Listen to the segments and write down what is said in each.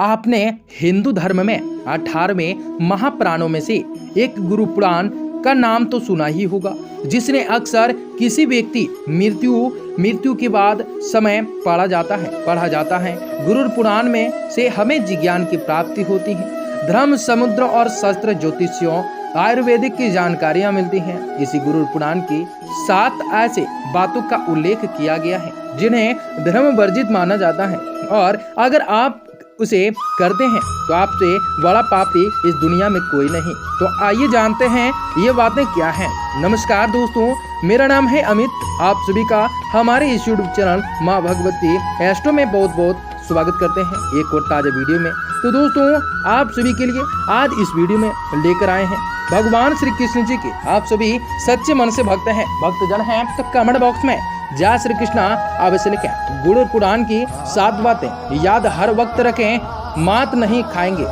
आपने हिंदू धर्म में 18वें महापुराणों में से एक गुरु पुराण का नाम तो सुना ही होगा, जिसने अक्सर किसी व्यक्ति मृत्यु के बाद समय पढ़ा जाता है। गुरु पुराण में से हमें ज्ञान की प्राप्ति होती है, धर्म, समुद्र और शस्त्र, ज्योतिषियों, आयुर्वेदिक की जानकारियां मिलती हैं। इसी गुरु पुराण की 7 ऐसे बातों का उल्लेख किया गया है जिन्हें धर्म वर्जित माना जाता है, और अगर आप उसे करते हैं तो आपसे बड़ा पापी इस दुनिया में कोई नहीं। तो आइए जानते हैं ये बातें क्या हैं। नमस्कार दोस्तों, मेरा नाम है अमित। आप सभी का हमारे इस यूट्यूब चैनल माँ भगवती एस्ट्रो में बहुत बहुत स्वागत करते हैं एक और ताजा वीडियो में। तो दोस्तों, आप सभी के लिए आज इस वीडियो में लेकर आए हैं भगवान श्री कृष्ण जी के आप सभी सच्चे मन से भक्तजन हैं तो कमेंट बॉक्स में जय श्री कृष्णा अवश्य लिखें। गुरु पुराण की 7 बातें याद हर वक्त रखें, मात नहीं खाएंगे।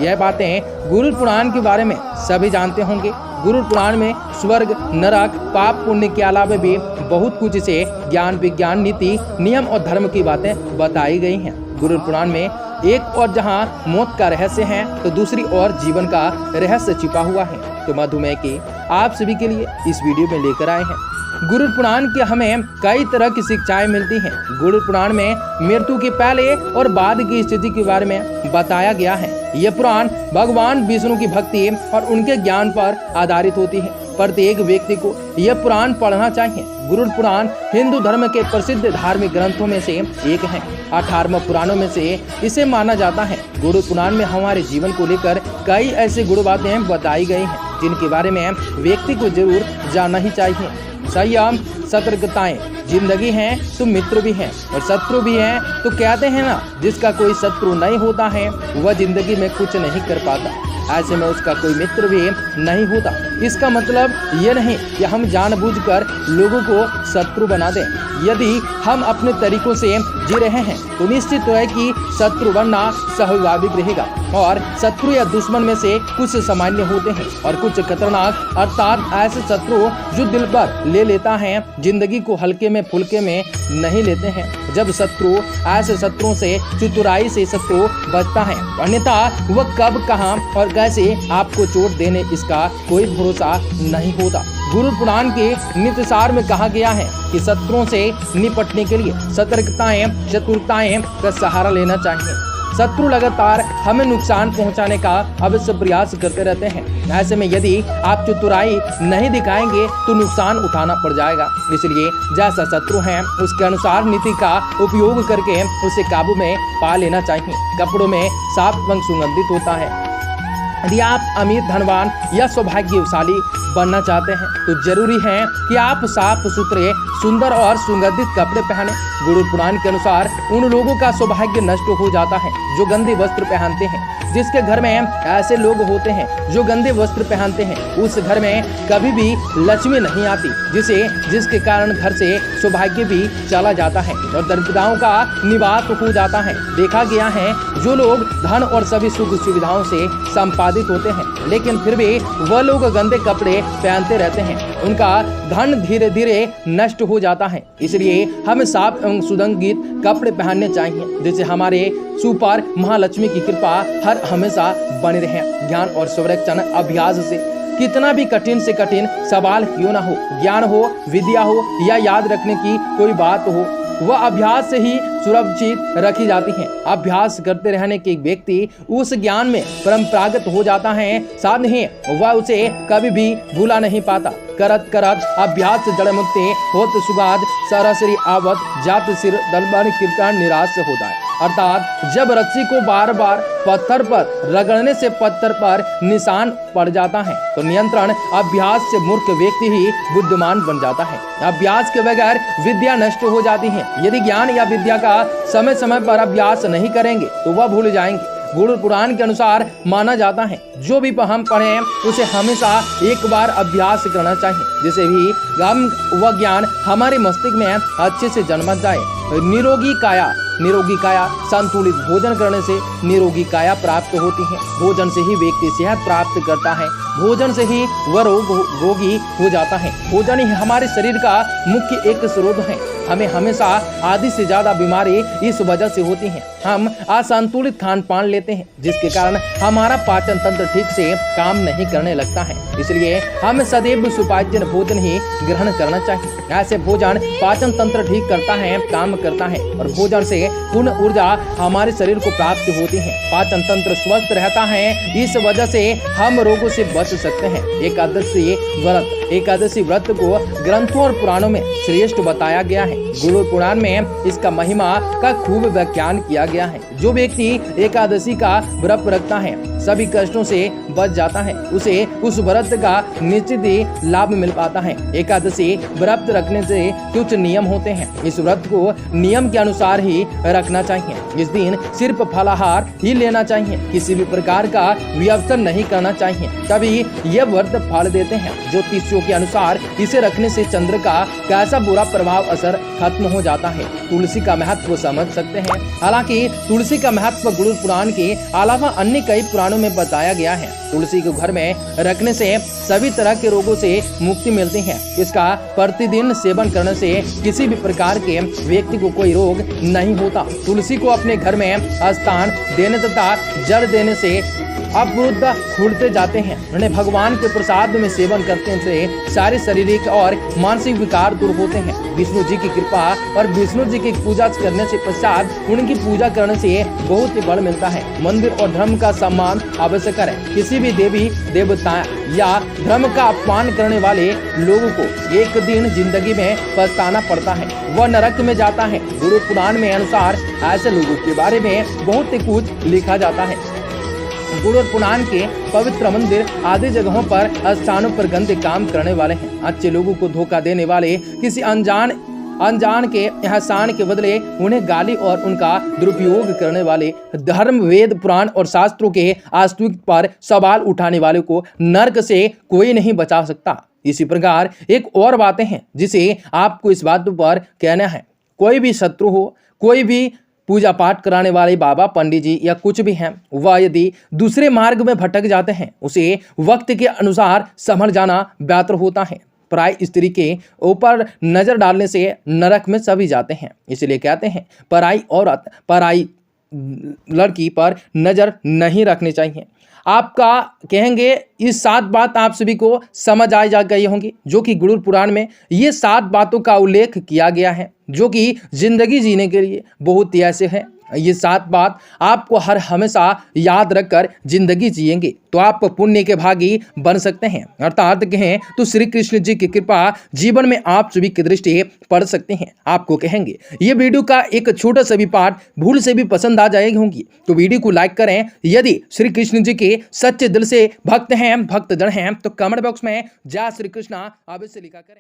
यह बातें गुरु पुराण के बारे में सभी जानते होंगे। गुरु पुराण में स्वर्ग, नरक, पाप पुण्य के अलावा भी बहुत कुछ से ज्ञान, विज्ञान, नीति, नियम और धर्म की बातें बताई गई हैं। गुरु पुराण में एक और जहां मौत का रहस्य है तो दूसरी ओर जीवन का रहस्य छिपा हुआ है। तो मधुमेह की आप सभी के लिए इस वीडियो में लेकर आए हैं। गुरु पुराण के हमें कई तरह की शिक्षाएं मिलती हैं। गुरु पुराण में मृत्यु के पहले और बाद की स्थिति के बारे में बताया गया है। यह पुराण भगवान विष्णु की भक्ति और उनके ज्ञान पर आधारित होती है। प्रत्येक व्यक्ति को यह पुराण पढ़ना चाहिए। गुरु पुराण हिंदू धर्म के प्रसिद्ध धार्मिक ग्रंथों में से एक है। 18 पुराणों में से इसे माना जाता है। गुरु पुराण में हमारे जीवन को लेकर कई ऐसे गुरु बातें बताई गई हैं जिनके बारे में व्यक्ति को जरूर जानना ही चाहिए। संयम, सतर्कताएं, जिंदगी है तो मित्र भी हैं और शत्रु भी हैं। तो कहते हैं ना, जिसका कोई शत्रु नहीं होता है वह जिंदगी में कुछ नहीं कर पाता, ऐसे में उसका कोई मित्र भी नहीं होता। इसका मतलब ये नहीं कि हम जानबूझकर लोगों को शत्रु बना दें। यदि हम अपने तरीकों से जी रहे हैं तो निश्चित है कि शत्रु बनना स्वाभाविक रहेगा। और शत्रु या दुश्मन में से कुछ सामान्य होते हैं और कुछ खतरनाक, अर्थात ऐसे शत्रु जो दिल पर ले लेता है, जिंदगी को हल्के में फुल्के में नहीं लेते हैं। जब शत्रु ऐसे शत्रुओं से चतुराई से शत्रु बचता है, अन्यथा वह कब, कहां और कैसे आपको चोट देने इसका कोई भरोसा नहीं होता। गुरु पुराण के नित्यसार में कहा गया है कि शत्रुओं से निपटने के लिए सतर्कताएं, चतुरताएं का सहारा लेना चाहिए। शत्रु लगातार हमें नुकसान पहुंचाने का अवश्य प्रयास करते रहते हैं। ऐसे में यदि आप चतुराई नहीं दिखाएंगे तो नुकसान उठाना पड़ जाएगा। इसलिए जैसा शत्रु है उसके अनुसार नीति का उपयोग करके उसे काबू में पा लेना चाहिए। कपड़ों में साफ रंग सुगंधित होता है। यदि आप अमीर, धनवान या सौभाग्यशाली बनना चाहते हैं तो जरूरी है कि आप साफ सुथरे, सुंदर और सुगंधित कपड़े पहने। गुरु पुराण के अनुसार उन लोगों का सौभाग्य नष्ट हो जाता है जो गंदे वस्त्र पहनते हैं। जिसके घर में ऐसे लोग होते हैं जो गंदे वस्त्र पहनते हैं, उस घर में कभी भी लक्ष्मी नहीं आती, जिसके कारण घर से सौभाग्य भी चला जाता है और दरिद्रताओं का निवास हो जाता है। देखा गया है जो लोग धन और सभी सुख सुविधाओं से संपादित होते हैं लेकिन फिर भी वह लोग गंदे कपड़े पहनते रहते हैं, उनका धन धीरे धीरे नष्ट हो जाता है। इसलिए हमें साफ एवं सुगंधित कपड़े पहनने चाहिए जिससे हमारे सुपर महालक्ष्मी की कृपा हर हमेशा बने रहे। ज्ञान और संरक्षण अभ्यास से कितना भी कठिन से कठिन सवाल क्यों ना हो, ज्ञान हो, विद्या हो या याद रखने की कोई बात हो, वह अभ्यास से ही सुरक्षित रखी जाती है। अभ्यास करते रहने के व्यक्ति उस ज्ञान में परंपरागत हो जाता है, साथ ही वह उसे कभी भी भूला नहीं पाता। करत करत अभ्यास जड़ मुक्ति होत सुगाद, सरासरी आवत जात सिर दलबन कीर्तन निराश होता है। अर्थात जब रस्सी को बार बार पत्थर पर रगड़ने से पत्थर पर निशान पड़ जाता है तो नियंत्रण अभ्यास से मूर्ख व्यक्ति ही बुद्धिमान बन जाता है। अभ्यास के बगैर विद्या नष्ट हो जाती है। यदि ज्ञान या विद्या का समय समय पर अभ्यास नहीं करेंगे तो वह भूल जाएंगे। गुरु पुराण के अनुसार माना जाता है जो भी हम पढ़ें उसे हमेशा एक बार अभ्यास करना चाहिए, जिससे भी वह ज्ञान हमारे मस्तिष्क में अच्छे से जन्म जाए। निरोगी काया संतुलित भोजन करने से निरोगी काया प्राप्त होती है। भोजन से ही व्यक्ति सेहत प्राप्त करता है, भोजन से ही वह रोगी हो जाता है। भोजन ही हमारे शरीर का मुख्य एक स्रोत है। हमें हमेशा आधी से ज्यादा बीमारी इस वजह से होती है। हम असंतुलित खान पान लेते हैं, जिसके कारण हमारा पाचन तंत्र ठीक से काम नहीं करने लगता है। इसलिए हमें सदैव सुपाच्य भोजन ही ग्रहण करना चाहिए। ऐसे भोजन पाचन तंत्र ठीक करता है, काम करता है और भोजन से पूर्ण ऊर्जा हमारे शरीर को प्राप्त होती है। पाचन तंत्र स्वस्थ रहता है, इस वजह से हम रोगों से बच सकते हैं। एकादशी व्रत को ग्रंथों और पुराणों में श्रेष्ठ बताया गया है। गुरु पुराण में इसका महिमा का खूब व्याख्यान किया गया है। जो व्यक्ति एकादशी का व्रत रखता है सभी कष्टों से बच जाता है, उसे उस व्रत का निश्चित ही लाभ मिल पाता है। एकादशी व्रत रखने से कुछ नियम होते हैं। इस व्रत को नियम के अनुसार ही रखना चाहिए। इस दिन सिर्फ फलाहार ही लेना चाहिए, किसी भी प्रकार का व्यसन नहीं करना चाहिए, तभी यह व्रत फल देते हैं। ज्योतिषियों के अनुसार इसे रखने से चंद्र का कैसा बुरा प्रभाव असर खत्म हो जाता है। तुलसी का महत्व समझ सकते हैं। हालांकि तुलसी का महत्व गुरु पुराण के अलावा अन्य कई पुराणों में बताया गया है। तुलसी को घर में रखने से सभी तरह के रोगों से मुक्ति मिलती है। इसका प्रतिदिन सेवन करने से किसी भी प्रकार के व्यक्ति को कोई रोग नहीं होता। तुलसी को अपने घर में स्थान देने तथा जल देने से अवरुद्ध खुलते जाते हैं। उन्हें भगवान के प्रसाद में सेवन करने से सारे शारीरिक और मानसिक विकार दूर होते हैं। विष्णु जी की कृपा और विष्णु जी की पूजा करने से पश्चात उनकी पूजा करने से बहुत ही बल मिलता है। मंदिर और धर्म का सम्मान आवश्यक है। किसी भी देवी देवता या धर्म का अपमान करने वाले लोगों को एक दिन जिंदगी में पछताना पड़ता है, वह नरक में जाता है। गुरु पुराण में अनुसार ऐसे लोगों के बारे में बहुत ही कुछ लिखा जाता है। गुरु पुराण के पवित्र मंदिर आदि जगहों पर स्थानों पर गंदे काम करने वाले हैं, अच्छे लोगों को धोखा देने वाले, किसी अनजान के एहसान के बदले उन्हें गाली और उनका दुरुपयोग करने वाले, धर्म वेद पुराण और शास्त्रों के अस्तित्व पर सवाल उठाने वाले को नरक से कोई नहीं बचा सकता। इसी प्रकार एक और बातें हैं जिसे आपको इस बात पर कहना है। कोई भी शत्रु हो, कोई भी पूजा पाठ कराने वाले बाबा पंडित जी या कुछ भी हैं, वह यदि दूसरे मार्ग में भटक जाते हैं, उसे वक्त के अनुसार संभल जाना बेहतर होता है। पराई स्त्री के ऊपर नजर डालने से नरक में सभी जाते हैं। इसलिए कहते हैं पराई औरत, पराई लड़की पर नजर नहीं रखनी चाहिए। आपका कहेंगे इस 7 बात आप सभी को समझ आ जा गई होंगी, जो कि गुरु पुराण में ये 7 बातों का उल्लेख किया गया है, जो कि जिंदगी जीने के लिए बहुत ही ऐसे हैं। ये 7 बात आपको हर हमेशा याद रखकर जिंदगी जिएंगे तो आप पुण्य के भागी बन सकते हैं। अर्थात कहें तो श्री कृष्ण जी की कृपा जीवन में आप सभी की दृष्टि पड़ सकते हैं। आपको कहेंगे ये वीडियो का एक छोटा सा भी पार्ट भूल से भी पसंद आ जाएगी होंगी तो वीडियो को लाइक करें। यदि श्री कृष्ण जी के सच्चे दिल से भक्त हैं, भक्तजन हैं तो कमेंट बॉक्स में जय श्री कृष्णा अवश्य लिखा करें।